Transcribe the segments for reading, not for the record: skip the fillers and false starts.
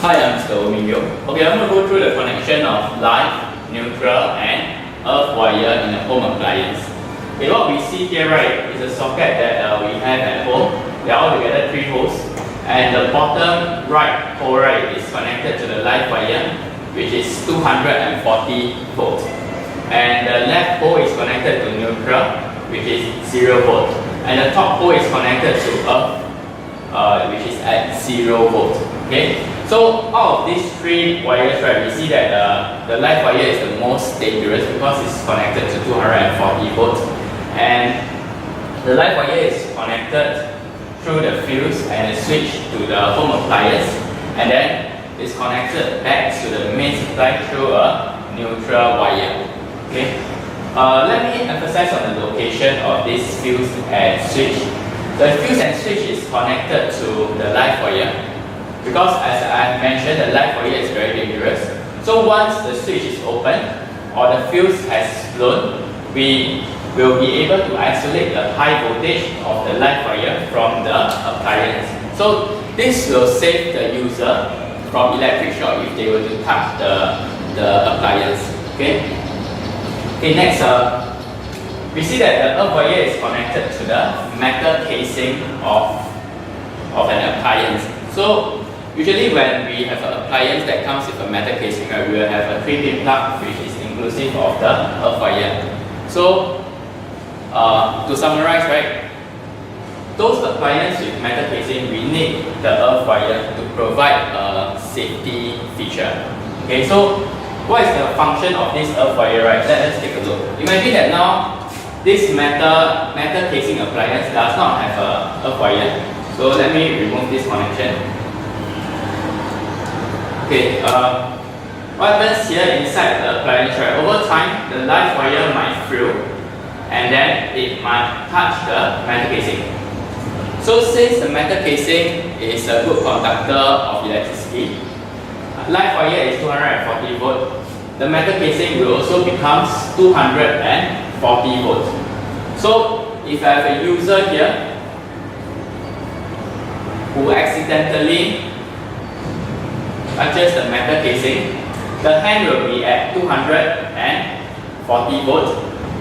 Hi, I'm Mr. Omingyo. Okay, I'm going to go through the connection of live, neutral, and earth wire in a home appliance. Okay, what we see here, right, is a socket that we have at home. They are all together 3 holes, and the bottom right hole, right, is connected to the live wire, which is 240 volt, and the left hole is connected to neutral, which is 0 volt, and the top hole is connected to earth, which is at 0 volt. Okay, so out of these 3 wires, right, we see that the live wire is the most dangerous because it's connected to 240 volts, and the live wire is connected through the fuse and the switch to the home appliance, and then it's connected back to the main supply through a neutral wire. Okay, let me emphasize on the location of this fuse and switch. The fuse and switch is connected to the live wire because, as I mentioned, the live wire is very dangerous. So once the switch is open or the fuse has blown, we will be able to isolate the high voltage of the live wire from the appliance. So this will save the user from electric shock if they were to touch the appliance. Okay. Okay. Next, we see that the earth wire is connected to the metal casing of an appliance. So usually when we have an appliance that comes with a metal casing, right, we will have a 3-pin plug which is inclusive of the earth wire. So to summarize, right, those appliances with metal casing, we need the earth wire to provide a safety feature. Okay, so what is the function of this earth wire, right? Let's take a look. Imagine that now this metal casing appliance does not have a earth wire. So let me remove this connection. Okay, what happens here inside the appliance, right? Over time, the live wire might frill, and then it might touch the metal casing. So since the metal casing is a good conductor of electricity, live wire is 240 volt, the metal casing will also become 240 volt. So if I have a user here who accidentally touches the metal casing, the hand will be at 240 volt,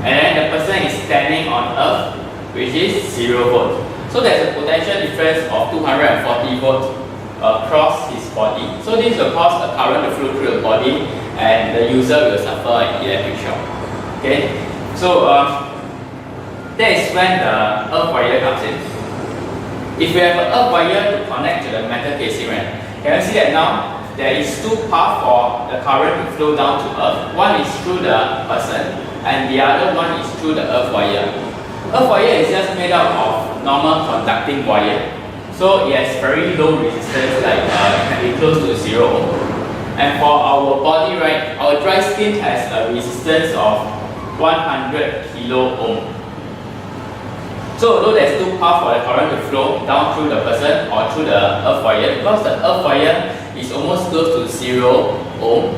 and then the person is standing on earth, which is 0 volt. So there's a potential difference of 240 volt across his body. So this will cause a current to flow through the body, and the user will suffer an electric shock. Okay, so that is when the earth wire comes in. If we have an earth wire to connect to the metal casing, right, can you see that now there is 2 paths for the current to flow down to earth. One is through the person, and the other one is through the earth wire. Earth wire is just made up of normal conducting wire, so it has very low resistance, like it can be close to 0 ohm. And for our body, right, our dry skin has a resistance of 100 kilo ohm. So although there's 2 paths for the current to flow down through the person or through the earth wire, because the earth wire is almost close to 0 ohm,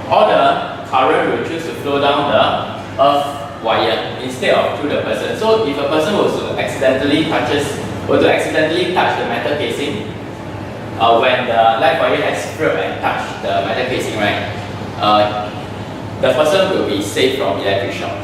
all the current will choose to flow down the earth wire instead of through the person. So if a person were to accidentally touch the metal casing, when the live wire has frilled and touched the metal casing, right, the person will be safe from electric shock.